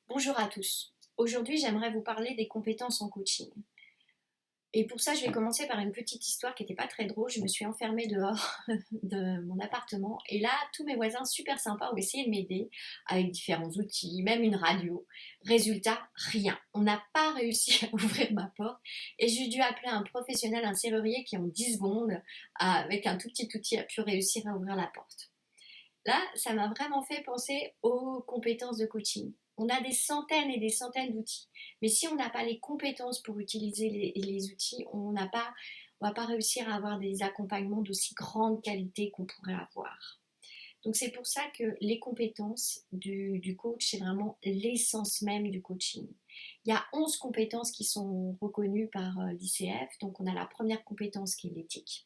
Bonjour à tous. Aujourd'hui, j'aimerais vous parler des compétences en coaching. Et pour ça, je vais commencer par une petite histoire qui n'était pas très drôle. Je me suis enfermée dehors de mon appartement et là, tous mes voisins super sympas ont essayé de m'aider avec différents outils, même une radio. Résultat, rien. On n'a pas réussi à ouvrir ma porte et j'ai dû appeler un professionnel, un serrurier qui en 10 secondes, avec un tout petit outil, a pu réussir à ouvrir la porte. Là, ça m'a vraiment fait penser aux compétences de coaching. On a des centaines et des centaines d'outils, mais si on n'a pas les compétences pour utiliser les outils, on va pas réussir à avoir des accompagnements d'aussi grande qualité qu'on pourrait avoir. Donc c'est pour ça que les compétences du coach, c'est vraiment l'essence même du coaching. Il y a 11 compétences qui sont reconnues par l'ICF. Donc on a la première compétence qui est l'éthique.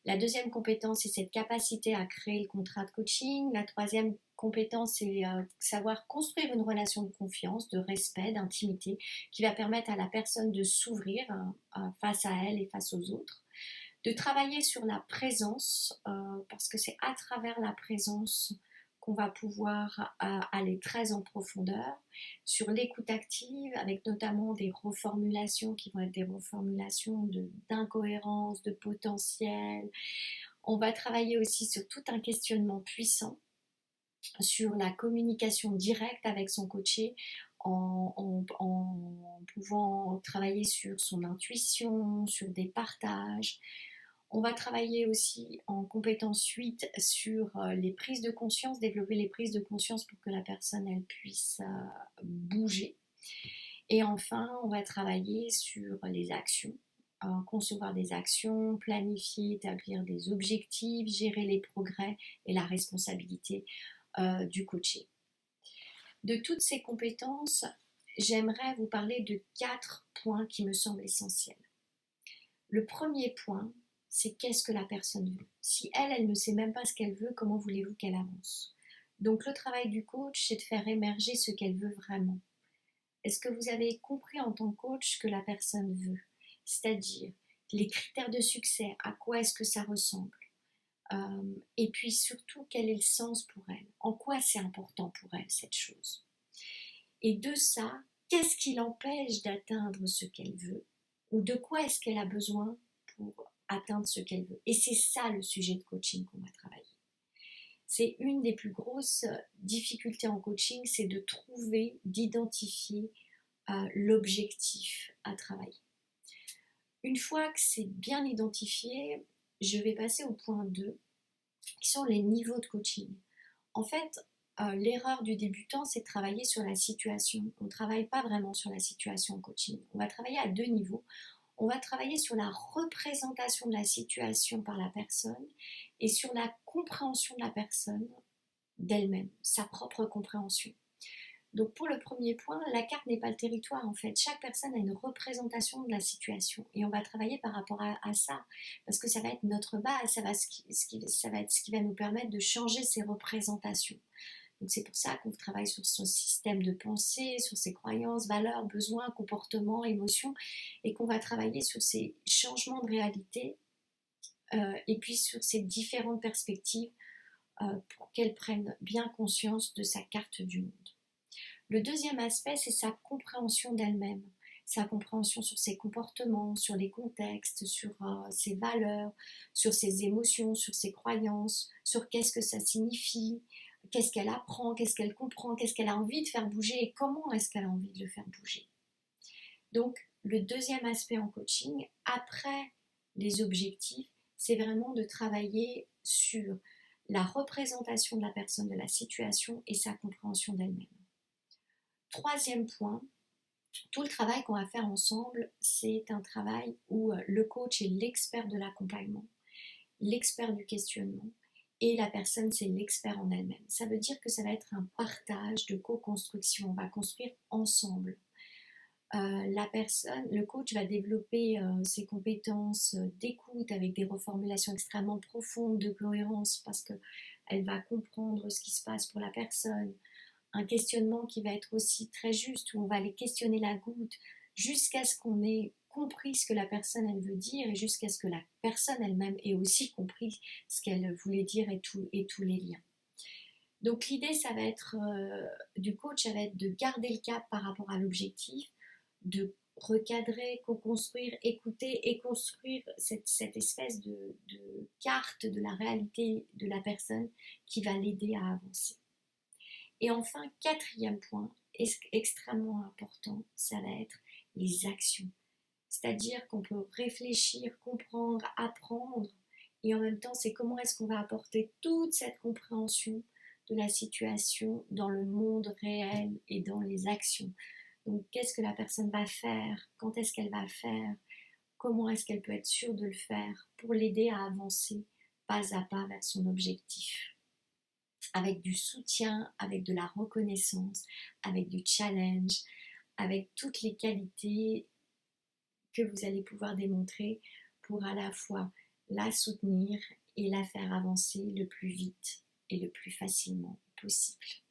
La deuxième compétence, c'est cette capacité à créer le contrat de coaching. La troisième compétence, c'est savoir construire une relation de confiance, de respect, d'intimité, qui va permettre à la personne de s'ouvrir face à elle et face aux autres. De travailler sur la présence, parce que c'est à travers la présence qu'on va pouvoir aller très en profondeur, sur l'écoute active, avec notamment des reformulations qui vont être des reformulations d'incohérence, de potentiel. On va travailler aussi sur tout un questionnement puissant, sur la communication directe avec son coaché, en pouvant travailler sur son intuition, sur des partages. On va travailler aussi en compétence 8 sur les prises de conscience, développer les prises de conscience pour que la personne elle puisse bouger. Et enfin, on va travailler sur les actions, concevoir des actions, planifier, établir des objectifs, gérer les progrès et la responsabilité du coaché. De toutes ces compétences, j'aimerais vous parler de 4 points qui me semblent essentiels. Le premier point, c'est qu'est-ce que la personne veut. Si elle ne sait même pas ce qu'elle veut, comment voulez-vous qu'elle avance? Donc le travail du coach, c'est de faire émerger ce qu'elle veut vraiment. Est-ce que vous avez compris en tant que coach ce que la personne veut? C'est-à-dire les critères de succès, à quoi est-ce que ça ressemble? Et puis surtout, quel est le sens pour elle? En quoi c'est important pour elle cette chose? Et de ça, qu'est-ce qui l'empêche d'atteindre ce qu'elle veut? Ou de quoi est-ce qu'elle a besoin pour atteindre ce qu'elle veut? Et c'est ça le sujet de coaching qu'on va travailler. C'est une des plus grosses difficultés en coaching, c'est de trouver, d'identifier l'objectif à travailler. Une fois que c'est bien identifié, je vais passer au point 2, qui sont les niveaux de coaching. En fait, l'erreur du débutant, c'est de travailler sur la situation. On ne travaille pas vraiment sur la situation en coaching. On va travailler à 2 niveaux. On va travailler sur la représentation de la situation par la personne et sur la compréhension de la personne d'elle-même, sa propre compréhension. Donc pour le premier point, la carte n'est pas le territoire en fait. Chaque personne a une représentation de la situation et on va travailler par rapport à ça parce que ça va être notre base, ça va être ce qui va nous permettre de changer ces représentations. Donc c'est pour ça qu'on travaille sur son système de pensée, sur ses croyances, valeurs, besoins, comportements, émotions et qu'on va travailler sur ces changements de réalité et puis sur ces différentes perspectives pour qu'elle prenne bien conscience de sa carte du monde. Le deuxième aspect, c'est sa compréhension d'elle-même, sa compréhension sur ses comportements, sur les contextes, sur ses valeurs, sur ses émotions, sur ses croyances, sur qu'est-ce que ça signifie, qu'est-ce qu'elle apprend, qu'est-ce qu'elle comprend, qu'est-ce qu'elle a envie de faire bouger et comment est-ce qu'elle a envie de le faire bouger. Donc, le deuxième aspect en coaching, après les objectifs, c'est vraiment de travailler sur la représentation de la personne, de la situation et sa compréhension d'elle-même. Troisième point, tout le travail qu'on va faire ensemble, c'est un travail où le coach est l'expert de l'accompagnement, l'expert du questionnement, et la personne, c'est l'expert en elle-même. Ça veut dire que ça va être un partage de co-construction, on va construire ensemble. Le coach va développer ses compétences d'écoute avec des reformulations extrêmement profondes, de cohérence, parce qu'elle va comprendre ce qui se passe pour la personne, un questionnement qui va être aussi très juste, où on va aller questionner la goutte jusqu'à ce qu'on ait compris ce que la personne elle veut dire et jusqu'à ce que la personne elle-même ait aussi compris ce qu'elle voulait dire et tous les liens. Donc l'idée, ça va être du coach, ça va être de garder le cap par rapport à l'objectif, de recadrer, co-construire, écouter et construire cette espèce de carte de la réalité de la personne qui va l'aider à avancer. Et enfin, quatrième point, extrêmement important, ça va être les actions. C'est-à-dire qu'on peut réfléchir, comprendre, apprendre, et en même temps, c'est comment est-ce qu'on va apporter toute cette compréhension de la situation dans le monde réel et dans les actions. Donc, qu'est-ce que la personne va faire? Quand est-ce qu'elle va faire? Comment est-ce qu'elle peut être sûre de le faire pour l'aider à avancer pas à pas vers son objectif? Avec du soutien, avec de la reconnaissance, avec du challenge, avec toutes les qualités que vous allez pouvoir démontrer pour à la fois la soutenir et la faire avancer le plus vite et le plus facilement possible.